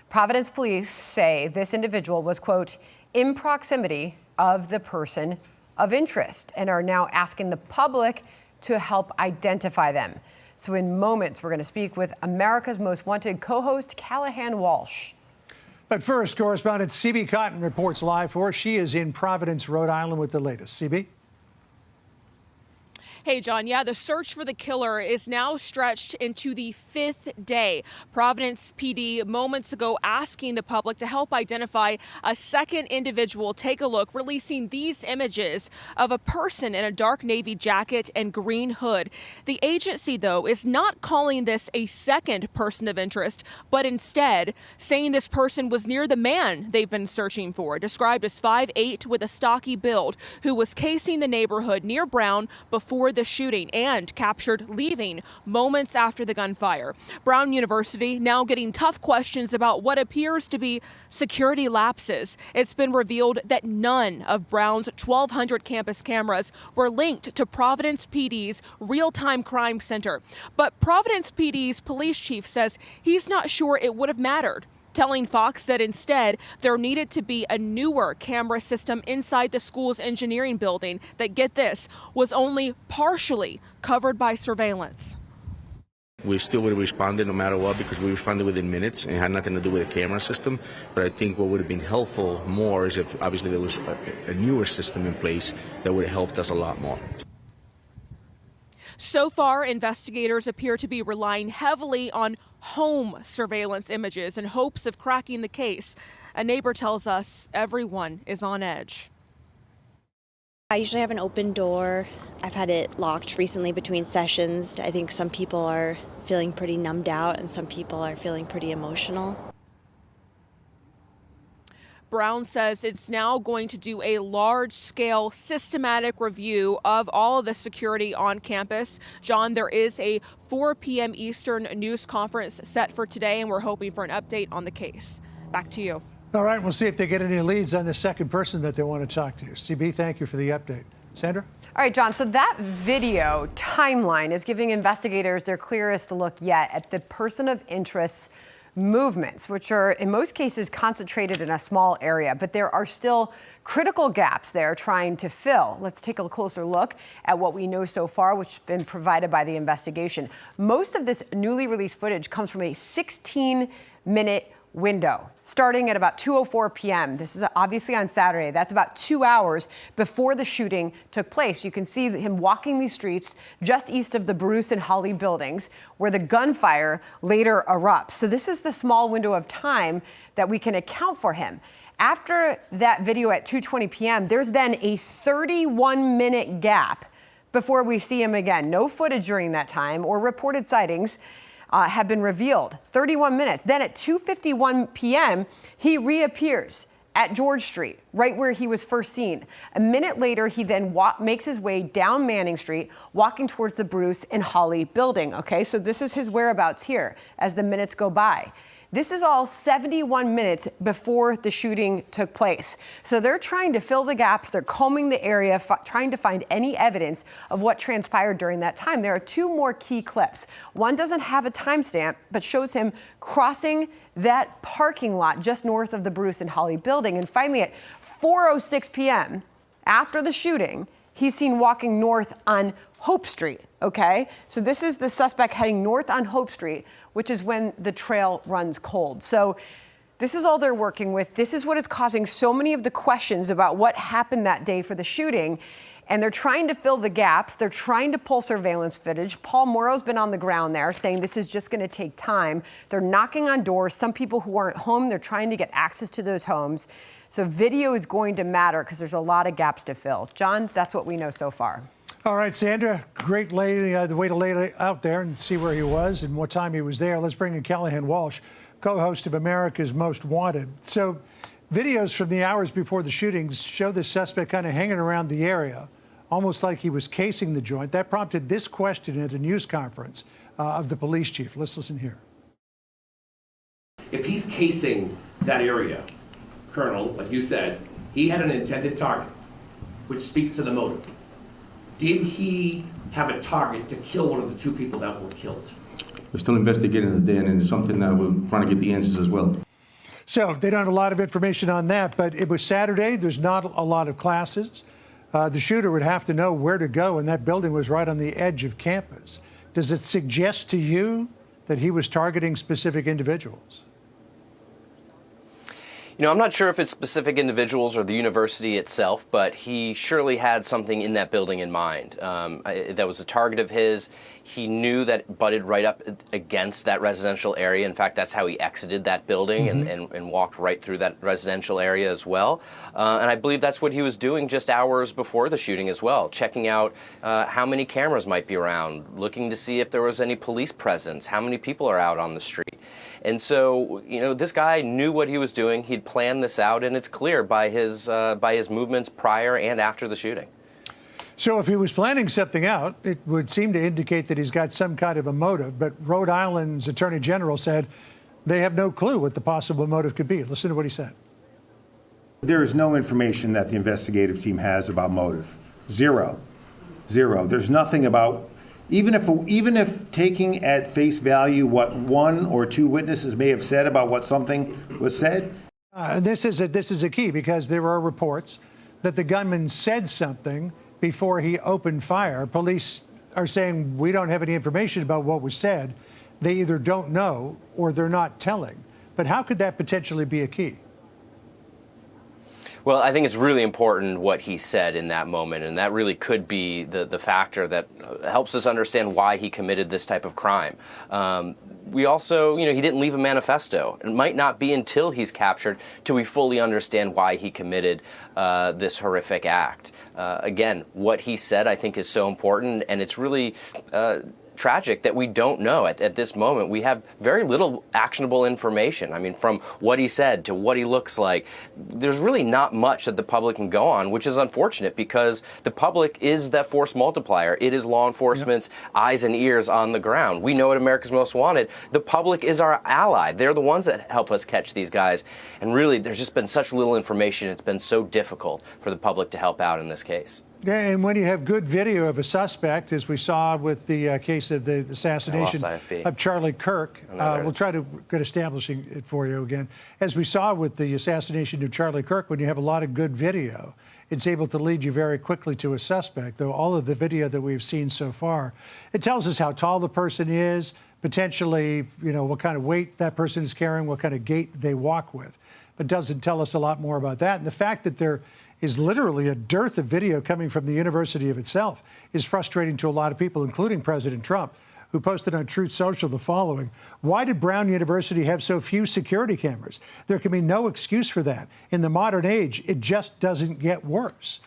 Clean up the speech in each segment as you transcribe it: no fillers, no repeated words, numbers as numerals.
Providence police say this individual was, quote, in proximity of the person of interest and are now asking the public to help identify them. So in moments, we're going to speak with America's Most Wanted co-host Callahan Walsh. But first, correspondent CB Cotton reports live for us. She is in Providence, Rhode Island with the latest. CB? Hey, John. Yeah, the search for the killer is now stretched into the 5th day. Providence PD moments ago asking the public to help identify a second individual. Take a look, releasing these images of a person in a dark navy jacket and green hood. The agency, though, is not calling this a second person of interest, but instead saying this person was near the man they've been searching for, described as 5'8" with a stocky build, who was casing the neighborhood near Brown before the shooting and captured leaving moments after the gunfire. Brown University now getting tough questions about what appears to be security lapses. It's been revealed that none of Brown's 1,200 campus cameras were linked to Providence PD's real-time crime center. But Providence PD's police chief says he's not sure it would have mattered, telling Fox that instead there needed to be a newer camera system inside the school's engineering building that, get this, was only partially covered by surveillance. We still would have responded no matter what, because we responded within minutes and it had nothing to do with the camera system. But I think what would have been helpful more is if obviously there was a newer system in place that would have helped us a lot more. So far, investigators appear to be relying heavily on home surveillance images in hopes of cracking the case. A neighbor tells us everyone is on edge. I usually have an open door. I've had it locked recently between sessions. I think some people are feeling pretty numbed out and some people are feeling pretty emotional. Brown says it's now going to do a large-scale systematic review of all of the security on campus. John, there is a 4 p.m. Eastern news conference set for today, and we're hoping for an update on the case. Back to you. All right, we'll see if they get any leads on the second person that they want to talk to. CB, thank you for the update. Sandra? All right, John, so that video timeline is giving investigators their clearest look yet at the person of interest's movements, which are in most cases concentrated in a small area, but there are still critical gaps they're trying to fill. Let's take a closer look at what we know so far, which has been provided by the investigation. Most of this newly released footage comes from a 16-minute window starting at about 2:04 p.m. This is obviously on Saturday. That's about 2 hours before the shooting took place. You can see him walking these streets just east of the Bruce and Holly buildings where the gunfire later erupts. So this is the small window of time that we can account for him. After that video at 2:20 p.m., there's then a 31-minute gap before we see him again. No footage during that time or reported sightings have been revealed. 31 minutes. Then at 2:51 p.m., he reappears at George Street, right where he was first seen. A minute later, he then makes his way down Manning Street, walking towards the Bruce and Holly building. Okay, so this is his whereabouts here as the minutes go by. This is all 71 minutes before the shooting took place. So they're trying to fill the gaps. They're combing the area, trying to find any evidence of what transpired during that time. There are two more key clips. One doesn't have a timestamp, but shows him crossing that parking lot just north of the Bruce and Holly building. And finally, at 4:06 p.m., after the shooting, he's seen walking north on Hope Street, okay? So this is the suspect heading north on Hope Street, which is when the trail runs cold. So this is all they're working with. This is what is causing so many of the questions about what happened that day for the shooting. And they're trying to fill the gaps. They're trying to pull surveillance footage. Paul Morrow's been on the ground there saying this is just going to take time. They're knocking on doors. Some people who aren't home, they're trying to get access to those homes. So video is going to matter because there's a lot of gaps to fill. John, that's what we know so far. All right, Sandra, great the way to lay it out there and see where he was and what time he was there. Let's bring in Callahan Walsh, co-host of America's Most Wanted. So videos from the hours before the shootings show the suspect kind of hanging around the area, almost like he was casing the joint. That prompted this question at a news conference of the police chief. Let's listen here. If he's casing that area, Colonel, like you said, he had an intended target, which speaks to the motive. Did he have a target to kill one of the two people that were killed? We're still investigating the DIDN, and it's something that we're trying to get the answers as well. So they don't have a lot of information on that, but it was Saturday. There's not a lot of classes. The shooter would have to know where to go, and that building was right on the edge of campus. Does it suggest to you that he was targeting specific individuals? You know, I'm not sure if it's specific individuals or the university itself, but he surely had something in that building in mind. That was a target of his. He knew that it butted right up against that residential area. In fact, that's how he exited that building and walked right through that residential area as well. And I believe that's what he was doing just hours before the shooting as well, checking out how many cameras might be around, looking to see if there was any police presence, how many people are out on the street. And so, you know, this guy knew what he was doing. He'd planned this out, and it's clear by his movements prior and after the shooting. So if he was planning something out, it would seem to indicate that he's got some kind of a motive. But Rhode Island's Attorney General said they have no clue what the possible motive could be. Listen to what he said. There is no information that the investigative team has about motive. Zero. There's nothing about, even if taking at face value what one or two witnesses may have said about what something was said. This is a key, because there are reports that the gunman said something before he opened fire. Police are saying we don't have any information about what was said. They either don't know or they're not telling. But how could that potentially be a key? Well, I think it's really important what he said in that moment, and that really could be the factor that helps us understand why he committed this type of crime. We also, you know, he didn't leave a manifesto. It might not be until he's captured till we fully understand why he committed this horrific act. Again, what he said, I think, is so important, and it's really tragic that we don't know at this moment. We have very little actionable information. I mean, from what he said to what he looks like, there's really not much that the public can go on, which is unfortunate because the public is that force multiplier. It is law enforcement's eyes and ears on the ground. We know at America's Most Wanted, the public is our ally. They're the ones that help us catch these guys. And really, there's just been such little information. It's been so difficult for the public to help out in this case. Yeah, and when you have good video of a suspect, as we saw with the case of the assassination of Charlie Kirk, we'll try to get establishing it for you again. As we saw with the assassination of Charlie Kirk, when you have a lot of good video, it's able to lead you very quickly to a suspect. Though all of the video that we've seen so far, it tells us how tall the person is, potentially, you know, what kind of weight that person is carrying, what kind of gait they walk with, but doesn't tell us a lot more about that. And the fact that there is literally a dearth of video coming from the university of itself is frustrating to a lot of people, including President Trump, who posted on Truth Social the following: why did Brown University have so few security cameras? There can be no excuse for that. In the modern age, it just doesn't get worse.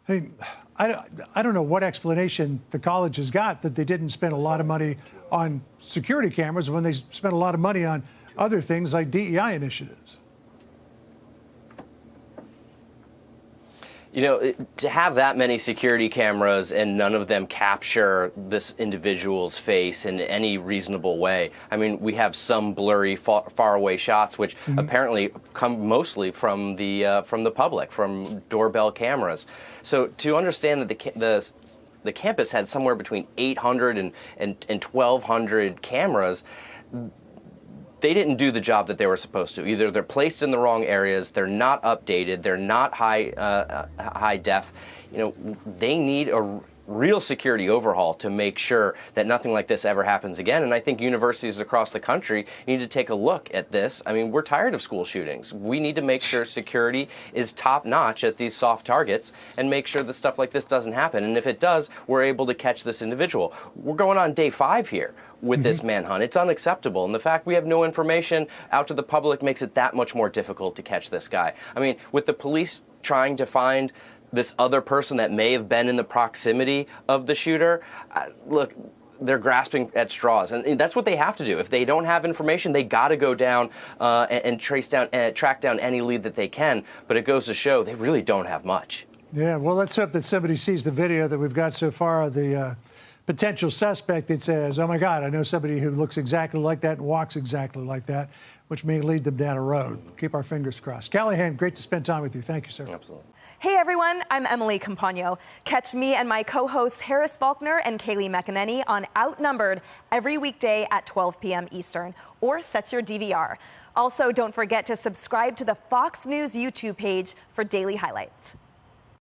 I mean, I don't know what explanation the college has got that they didn't spend a lot of money on security cameras when they spent a lot of money on other things like DEI initiatives. You know, to have that many security cameras and none of them capture this individual's face in any reasonable way. I mean, we have some blurry, far-away shots, which apparently come mostly from the public, from doorbell cameras. So to understand that the campus had somewhere between 800 and 1,200 cameras, they didn't do the job that they were supposed to. Either they're placed in the wrong areas, they're not updated, they're not high def. You know, they need a real security overhaul to make sure that nothing like this ever happens again. And I think universities across the country need to take a look at this. I mean, we're tired of school shootings. We need to make sure security is top notch at these soft targets and make sure that stuff like this doesn't happen. And if it does, we're able to catch this individual. We're going on day 5 here with this manhunt. It's unacceptable. And the fact we have no information out to the public makes it that much more difficult to catch this guy. I mean, with the police trying to find this other person that may have been in the proximity of the shooter, look, they're grasping at straws, and that's what they have to do. If they don't have information, they got to go down and track down any lead that they can. But it goes to show they really don't have much. Yeah, well, let's hope that somebody sees the video that we've got so far of the potential suspect that says, oh my God, I know somebody who looks exactly like that and walks exactly like that, which may lead them down a road. Keep our fingers crossed. Callahan, great to spend time with you. Thank you, sir. Absolutely. Hey everyone, I'm Emily Campagno. Catch me and my co-hosts Harris Faulkner and Kaylee McEnany on Outnumbered every weekday at 12 p.m. Eastern, or set your DVR. Also, don't forget to subscribe to the Fox News YouTube page for daily highlights.